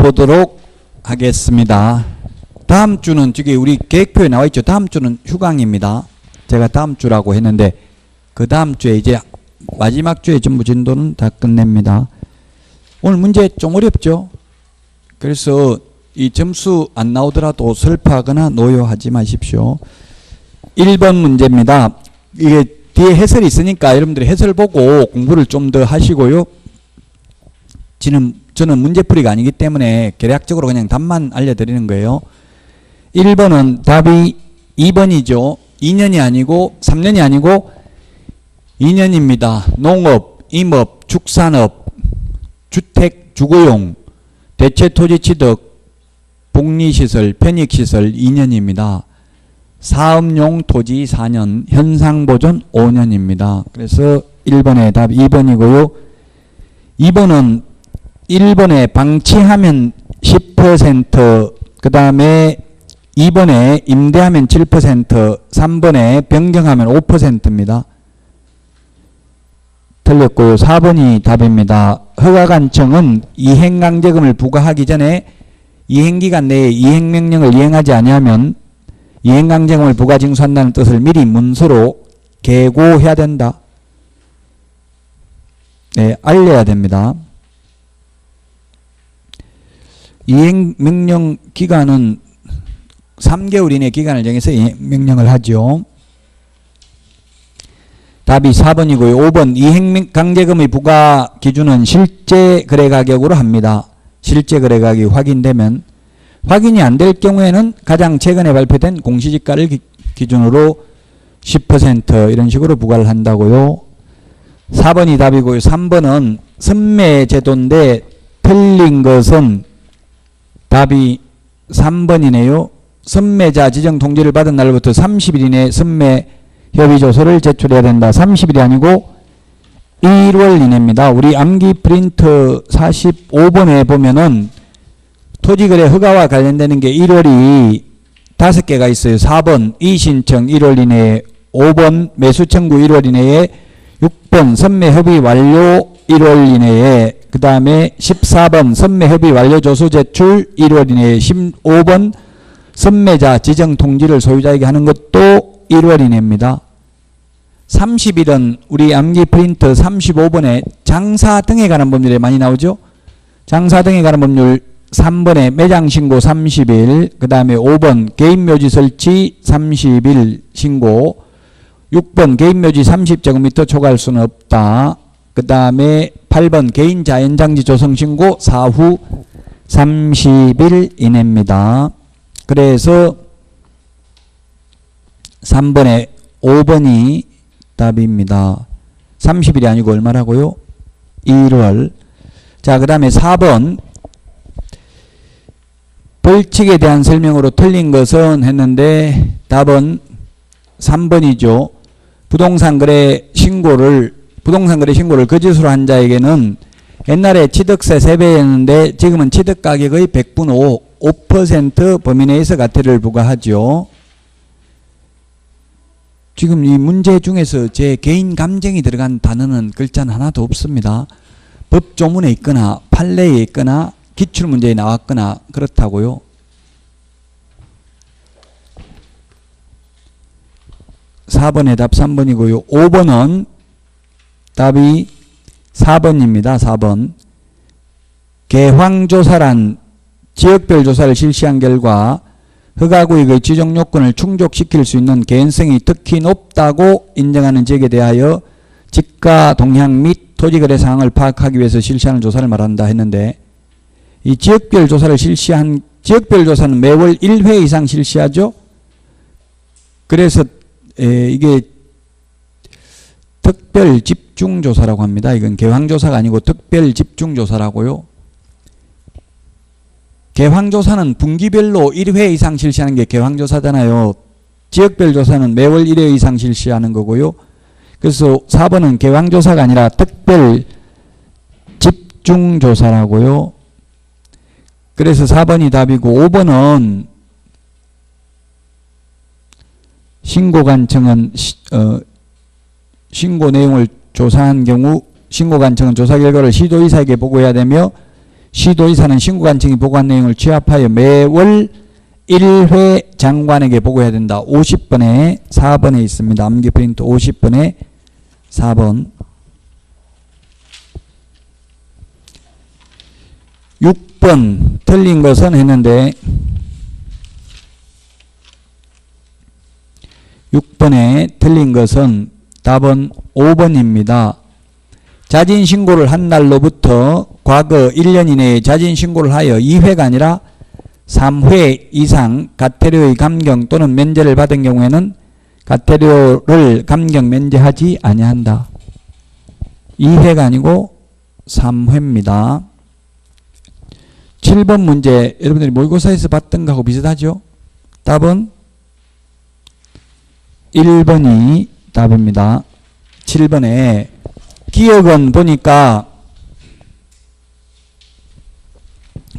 보도록 하겠습니다. 다음 주는 저기 우리 계획표에 나와 있죠. 다음 주는 휴강입니다. 제가 다음 주라고 했는데 그 다음 주에 이제 마지막 주에 전부 진도는 다 끝냅니다. 오늘 문제 좀 어렵죠. 그래서 이 점수 안 나오더라도 슬퍼하거나 노여하지 마십시오. 1번 문제입니다. 이게 뒤에 해설이 있으니까 여러분들이 해설 보고 공부를 좀 더 하시고요. 저는 문제풀이가 아니기 때문에 계략적으로 그냥 답만 알려드리는 거예요. 1번은 답이 2번이죠. 2년이 아니고 3년이 아니고 2년입니다. 농업, 임업, 축산업, 주택, 주거용, 대체토지 취득, 복리시설, 편익시설 2년입니다. 사업용 토지 4년, 현상보존 5년입니다. 그래서 1번의 답 2번이고요. 2번은 1번에 방치하면 10%, 그 다음에 2번에 임대하면 7%, 3번에 변경하면 5%입니다. 틀렸고요. 4번이 답입니다. 허가관청은 이행강제금을 부과하기 전에 이행기간 내에 이행명령을 이행하지 아니하면 이행강제금을 부과징수한다는 뜻을 미리 문서로 계고해야 된다. 네, 알려야 됩니다. 이행명령 기간은 3개월 이내 기간을 정해서 이행명령을 하죠. 답이 4번이고요. 5번 이행강제금의 부과 기준은 실제 거래가격으로 합니다. 실제 거래가격이 확인되면, 확인이 안 될 경우에는 가장 최근에 발표된 공시지가를 기준으로 10% 이런 식으로 부과를 한다고요. 4번이 답이고요. 3번은 선매제도인데 틀린 것은 답이 3번이네요. 선매자 지정 통지를 받은 날부터 30일 이내에 선매 협의조서를 제출해야 된다. 30일이 아니고 1월 이내입니다. 우리 암기 프린트 45번에 보면은 토지거래 허가와 관련되는 게 1월이 5개가 있어요. 4번 이신청 1월 이내에, 5번 매수청구 1월 이내에, 6번 선매협의 완료 1월 이내에, 그 다음에 14번 선매협의 완료 조서 제출 1월 이내에, 15번 선매자 지정 통지를 소유자에게 하는 것도 1월 이내입니다. 30일은 우리 암기 프린트 35번에 장사 등에 관한 법률에 많이 나오죠. 장사 등에 관한 법률 3번에 매장 신고 30일, 그 다음에 5번 개인묘지 설치 30일 신고, 6번 개인묘지 30제곱미터 초과할 수는 없다. 그 다음에 8번 개인 자연장지 조성 신고 사후 30일 이내입니다. 그래서 3번에 5번이 답입니다. 30일이 아니고 얼마라고요? 1월. 자, 그 다음에 4번 벌칙에 대한 설명으로 틀린 것은 했는데 답은 3번이죠. 부동산 거래 신고를 거짓으로 한 자에게는 옛날에 취득세 3배였는데 지금은 취득가격의 100분의 5% 범위 내에서 과태료를 부과하죠. 지금 이 문제 중에서 제 개인 감정이 들어간 단어는 글자는 하나도 없습니다. 법조문에 있거나 판례에 있거나 기출문제에 나왔거나 그렇다고요. (4번의) 답 3번이고요. 5번은 답이 4번입니다. 4번. 개황조사란 지역별 조사를 실시한 결과 허가구역의 지정 요건을 충족시킬 수 있는 개연성이 특히 높다고 인정하는 지역에 대하여 집가 동향 및 토지거래 상황을 파악하기 위해서 실시하는 조사를 말한다 했는데, 이 지역별 조사를 지역별 조사는 매월 1회 이상 실시하죠. 그래서 이게 특별 집중조사라고 합니다. 이건 개황조사가 아니고 특별 집중조사라고요. 개황조사는 분기별로 1회 이상 실시하는 게 개황조사잖아요. 지역별 조사는 매월 1회 이상 실시하는 거고요. 그래서 4번은 개황조사가 아니라 특별 집중조사라고요. 그래서 4번이 답이고, 5번은 신고관청은 신고 내용을 조사한 경우 신고관청은 조사 결과를 시도이사에게 보고해야 되며 시도의사는 신고관청이 보고한 내용을 취합하여 매월 1회 장관에게 보고해야 된다. 50번에 4번에 있습니다. 암기 프린트 50번에 4번. 6번 틀린 것은 했는데 6번에 틀린 것은 답은 5번입니다. 자진신고를 한 날로부터 과거 1년 이내에 자진신고를 하여 2회가 아니라 3회 이상 과태료의 감경 또는 면제를 받은 경우에는 과태료를 감경 면제하지 아니한다. 2회가 아니고 3회입니다. 7번 문제 여러분들이 모의고사에서 봤던 거하고 비슷하죠? 답은 1번이 답입니다. 7번에 기억은 보니까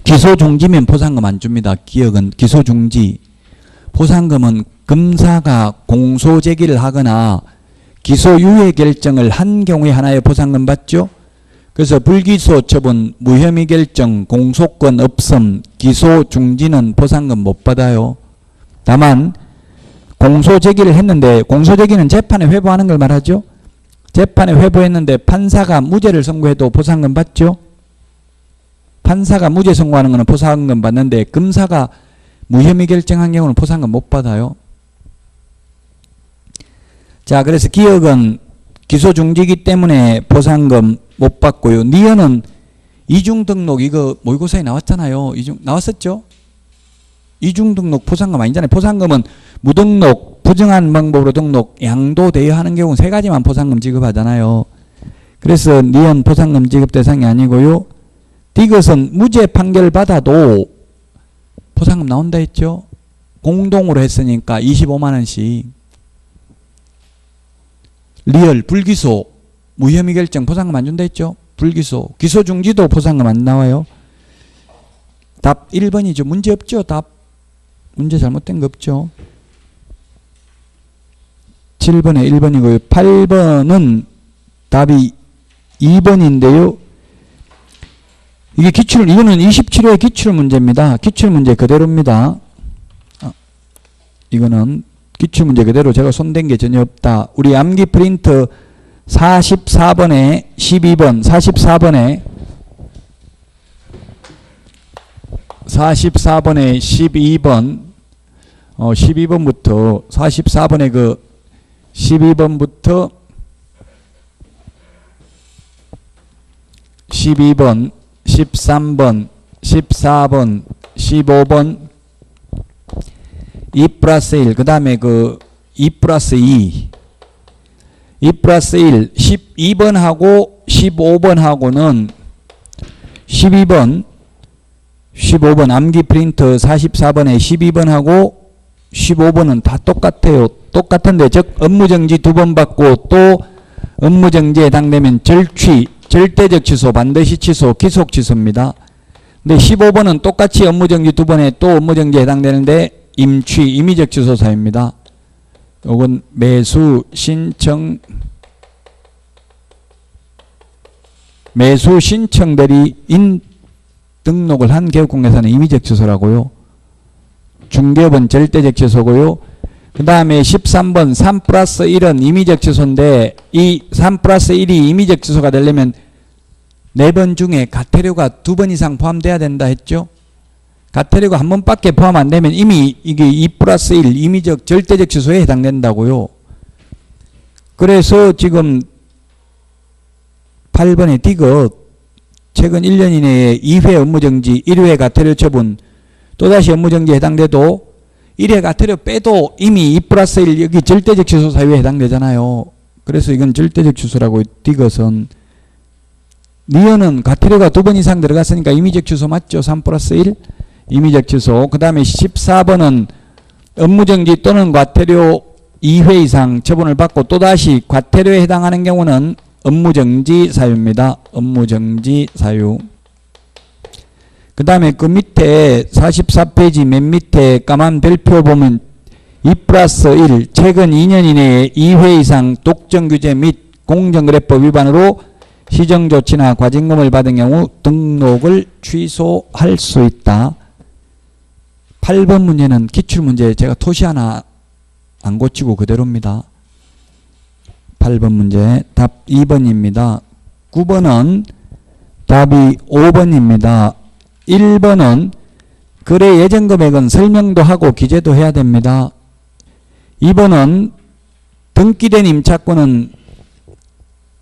기소중지면 포상금 안 줍니다. 기억은 기소중지. 포상금은 검사가 공소제기를 하거나 기소유예 결정을 한 경우에 하나의 포상금 받죠. 그래서 불기소 처분, 무혐의 결정, 공소권 없음, 기소중지는 포상금 못 받아요. 다만 공소제기를 했는데 공소제기는 재판에 회부하는 걸 말하죠. 재판에 회부했는데 판사가 무죄를 선고해도 포상금 받죠. 판사가 무죄 선고하는 것은 포상금 받는데 검사가 무혐의 결정한 경우는 포상금 못 받아요. 자, 그래서 기억은 기소중지이기 때문에 포상금 못 받고요. 니은은 이중등록 이거 모의고사에 나왔잖아요. 나왔었죠? 이중등록 포상금 아니잖아요. 포상금은 무등록, 부정한 방법으로 등록, 양도되어 하는 경우 세 가지만 포상금 지급하잖아요. 그래서 니은 포상금 지급 대상이 아니고요. 디귿은 무죄 판결 받아도 포상금 나온다 했죠. 공동으로 했으니까 25만원씩. 리얼, 불기소, 무혐의 결정 포상금 안 준다 했죠. 불기소, 기소중지도 포상금 안 나와요. 답 1번이죠. 문제 없죠. 답. 문제 잘못된 거 없죠. 7번에 1번이고요. 8번은 답이 2번인데요. 이게 이거는 27호의 기출문제입니다. 기출문제 그대로입니다. 이거는 기출문제 그대로 제가 손댄 게 전혀 없다. 우리 암기 프린트 44번에 12번, 44번에 12번, 12번부터 44번에 그 12번부터 12번, 13번, 14번, 15번, 2 플러스 1, 그 다음에 그 2 플러스 2, 2 플러스 1, 12번하고 15번하고는 15번 암기 프린트 44번에 12번하고 15번은 다 똑같아요. 똑같은데 즉 업무정지 2번 받고 또 업무정지에 해당되면 절대적 취소, 반드시 취소, 기속 취소입니다. 근데 15번은 똑같이 업무정지 2번에 또 업무정지에 해당되는데 임의적 취소 사유입니다. 요건 매수 신청들이 등록을 한 개업공개사는 임의적 취소라고요. 중개업은 절대적 취소고요. 그 다음에 13번 3 플러스 1은 임의적 취소인데 이 3 플러스 1이 임의적 취소가 되려면 4번 중에 과태료가 2번 이상 포함돼야 된다 했죠. 과태료가 한 번밖에 포함 안 되면 이미 이게 2 플러스 1 임의적 절대적 취소에 해당된다고요. 그래서 지금 8번의 디귿 최근 1년 이내에 2회 업무정지, 1회 과태료 처분, 또다시 업무정지에 해당돼도 1회 과태료 빼도 이미 2 플러스 1 여기 절대적 취소 사유에 해당되잖아요. 그래서 이건 절대적 취소라고 디귿은. 니은은 과태료가 2번 이상 들어갔으니까 임의적 취소 맞죠? 3 플러스 1 임의적 취소. 그 다음에 14번은 업무정지 또는 과태료 2회 이상 처분을 받고 또다시 과태료에 해당하는 경우는 업무정지 사유입니다. 업무정지 사유. 그 다음에 그 밑에 44페이지 맨 밑에 까만 별표 보면 2 플러스 1 최근 2년 이내에 2회 이상 독점규제 및 공정거래법 위반으로 시정조치나 과징금을 받은 경우 등록을 취소할 수 있다. 8번 문제는 기출문제 제가 토시 하나 안 고치고 그대로입니다. 8번 문제 답 2번입니다. 9번은 답이 5번입니다. 1번은 거래 예정 금액은 설명도 하고 기재도 해야 됩니다. 2번은 등기된 임차권은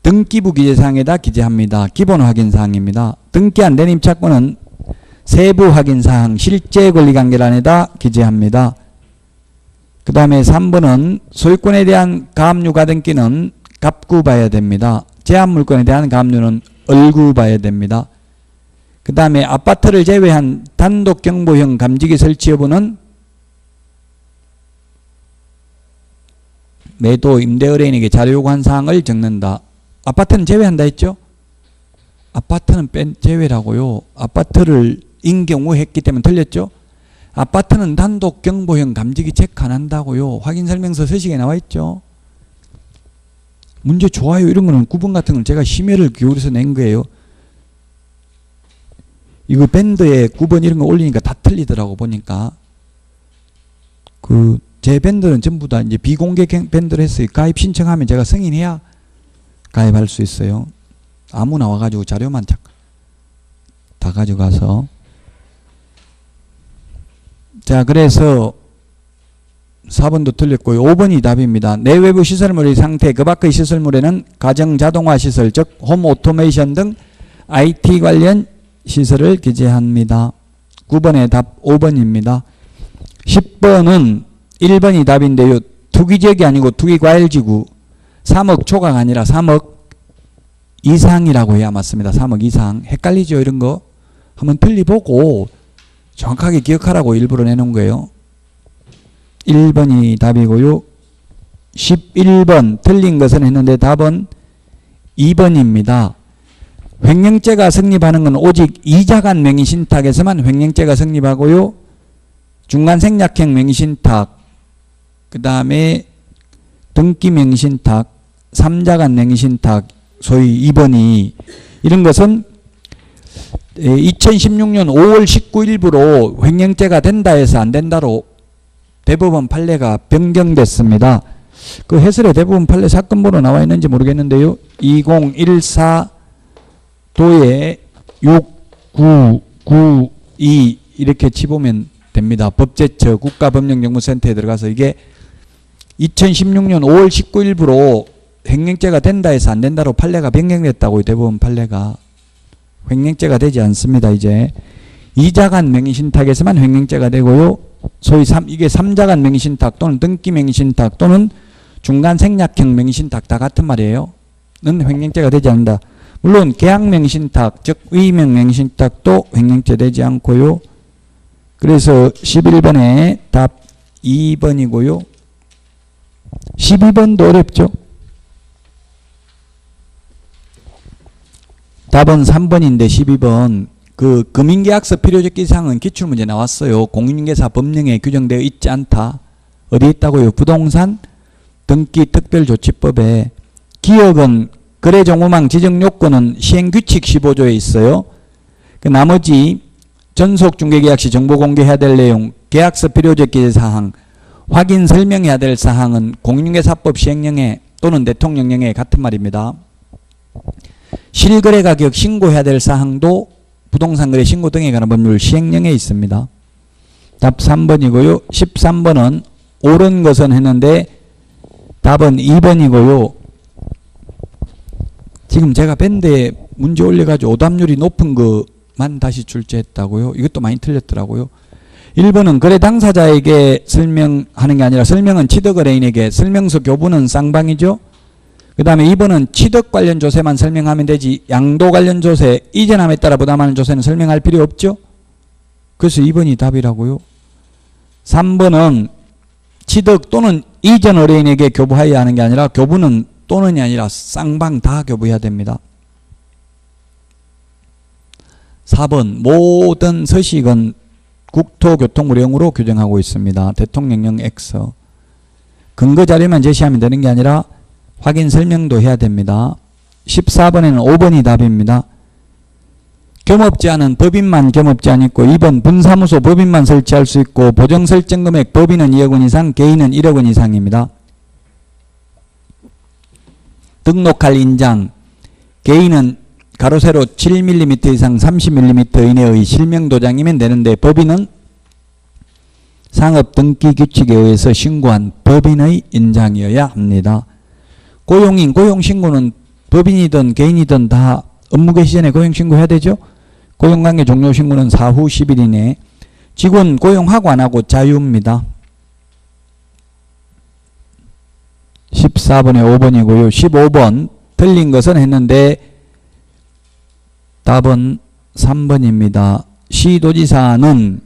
등기부 기재사항에다 기재합니다. 기본 확인사항입니다. 등기 안 된 임차권은 세부 확인사항 실제 권리관계란에다 기재합니다. 그 다음에 3번은 소유권에 대한 가압류 가등기는 갑구 봐야 됩니다. 제한물권에 대한 가압류는 얼구 봐야 됩니다. 그 다음에 아파트를 제외한 단독 경보형 감지기 설치 여부는 매도 임대 의뢰인에게 자료 요구한 사항을 적는다. 아파트는 제외한다 했죠? 아파트는 제외라고요. 아파트를 인경우했기 때문에 틀렸죠? 아파트는 단독 경보형 감지기 체크 안 한다고요. 확인설명서 서식에 나와 있죠? 문제 좋아요 이런 거는 9번 같은 건 제가 심혈을 기울여서 낸 거예요. 이거 밴드에 9번 이런 거 올리니까 다 틀리더라고 보니까. 제 밴드는 전부 다 이제 비공개 밴드를 했어요. 가입 신청하면 제가 승인해야 가입할 수 있어요. 아무나 와가지고 자료만 다 가져가서. 자, 그래서 4번도 틀렸고요. 5번이 답입니다. 내외부 시설물의 상태, 그 밖의 시설물에는 가정 자동화 시설, 즉 홈 오토메이션 등 IT 관련 시설을 기재합니다. 9번의 답 5번입니다. 10번은 1번이 답인데요. 투기지역이 아니고 투기과열지구 3억 초과가 아니라 3억 이상이라고 해야 맞습니다. 3억 이상. 헷갈리죠 이런 거? 한번 틀리보고 정확하게 기억하라고 일부러 내놓은 거예요. 1번이 답이고요. 11번 틀린 것은 했는데 답은 2번입니다. 횡령죄가 성립하는 건 오직 이자간 명의신탁에서만 횡령죄가 성립하고요. 중간생략형 명의신탁, 그 다음에 등기 명의신탁, 3자간 명의신탁, 소위 2번이 이런 것은 2016년 5월 19일부로 횡령죄가 된다 해서 안 된다로 대법원 판례가 변경됐습니다. 그 해설에 대법원 판례 사건번호 나와 있는지 모르겠는데요. 2014 도에 6992 이렇게 치보면 됩니다. 법제처 국가법령정보센터에 들어가서 이게 2016년 5월 19일부로 횡령죄가 된다 해서 안 된다로 판례가 변경됐다고요. 대법원 판례가. 횡령죄가 되지 않습니다. 이제 이자간 명의신탁에서만 횡령죄가 되고요. 소위 이게 3자간 명의신탁 또는 등기 명의신탁 또는 중간생략형 명의신탁 다 같은 말이에요. 는 횡령죄가 되지 않는다. 물론 계약명의신탁 즉 위명명의신탁도 횡령죄 되지 않고요. 그래서 11번에 답 2번이고요. 12번도 어렵죠. 답은 3번인데 12번 그 금융계약서 필요적 기사항은 기출문제 나왔어요. 공인중개사 법령에 규정되어 있지 않다. 어디 있다고요? 부동산 등기특별조치법에. 기업은 거래정보망 지정요건은 시행규칙 15조에 있어요. 그 나머지 전속중개계약 시 정보 공개해야 될 내용, 계약서 필요적 기재사항, 확인 설명해야 될 사항은 공인중개사법 시행령에 또는 대통령령에 같은 말입니다. 실거래가격 신고해야 될 사항도 부동산거래 신고 등에 관한 법률 시행령에 있습니다. 답 3번이고요. 13번은 옳은 것은 했는데 답은 2번이고요. 지금 제가 밴드에 문제 올려가지고 오답률이 높은 것만 다시 출제했다고요. 이것도 많이 틀렸더라고요. 1번은 거래 당사자에게 설명하는 게 아니라 설명은 취득의뢰인에게, 설명서 교부는 쌍방이죠. 그 다음에 2번은 취득 관련 조세만 설명하면 되지 양도 관련 조세, 이전함에 따라 부담하는 조세는 설명할 필요 없죠. 그래서 2번이 답이라고요. 3번은 취득 또는 이전 의뢰인에게 교부하여야 하는 게 아니라 교부는 또는이 아니라 쌍방 다 교부해야 됩니다. 4번 모든 서식은 국토교통부령으로 규정하고 있습니다. 대통령령 X. 근거 자료만 제시하면 되는 게 아니라 확인 설명도 해야 됩니다. 14번에는 5번이 답입니다. 겸업제한은 법인만 겸업제한 있고 2번 분사무소 법인만 설치할 수 있고 보정설정금액 법인은 2억 원 이상 개인은 1억 원 이상입니다. 등록할 인장 개인은 가로 세로 7mm 이상 30mm 이내의 실명도장이면 되는데 법인은 상업등기규칙에 의해서 신고한 법인의 인장이어야 합니다. 고용인 고용신고는 법인이든 개인이든 다 업무 개시 전에 고용신고해야 되죠. 고용관계 종료신고는 사후 10일 이내. 직원 고용하고 안 하고 자유입니다. 14번에 5번이고요. 15번 틀린 것은 했는데 답은 3번입니다. 시도지사는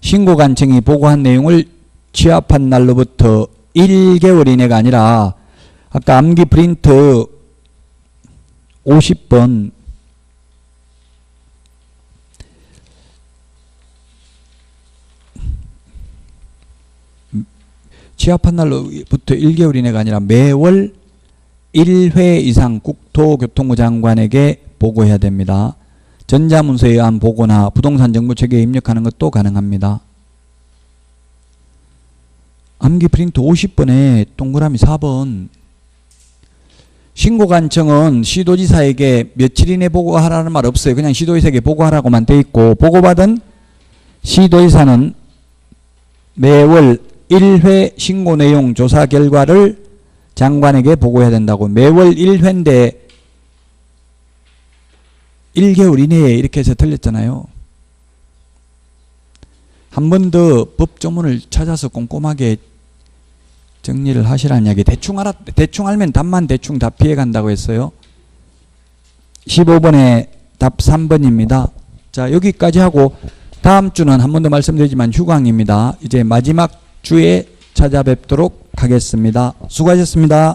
신고관청이 보고한 내용을 취합한 날로부터 1개월 이내가 아니라 아까 암기 프린트 50번 취합한 날로부터 1개월 이내가 아니라 매월 1회 이상 국토교통부 장관에게 보고해야 됩니다. 전자문서에 의한 보고나 부동산 정보체계에 입력하는 것도 가능합니다. 암기 프린트 50번에 동그라미 4번 신고관청은 시도지사에게 며칠 이내 보고하라는 말 없어요. 그냥 시도지사에게 보고하라고만 돼 있고 보고받은 시도지사는 매월 1회 신고 내용 조사 결과를 장관에게 보고해야 된다고. 매월 1회인데 1개월 이내에 이렇게 해서 틀렸잖아요. 한 번 더 법조문을 찾아서 꼼꼼하게 정리를 하시라는 이야기. 대충 알면 답만 대충 다 피해간다고 했어요. 15번에 답 3번입니다. 자, 여기까지 하고 다음 주는 한 번 더 말씀드리지만 휴강입니다. 이제 마지막 주에 찾아뵙도록 하겠습니다. 수고하셨습니다.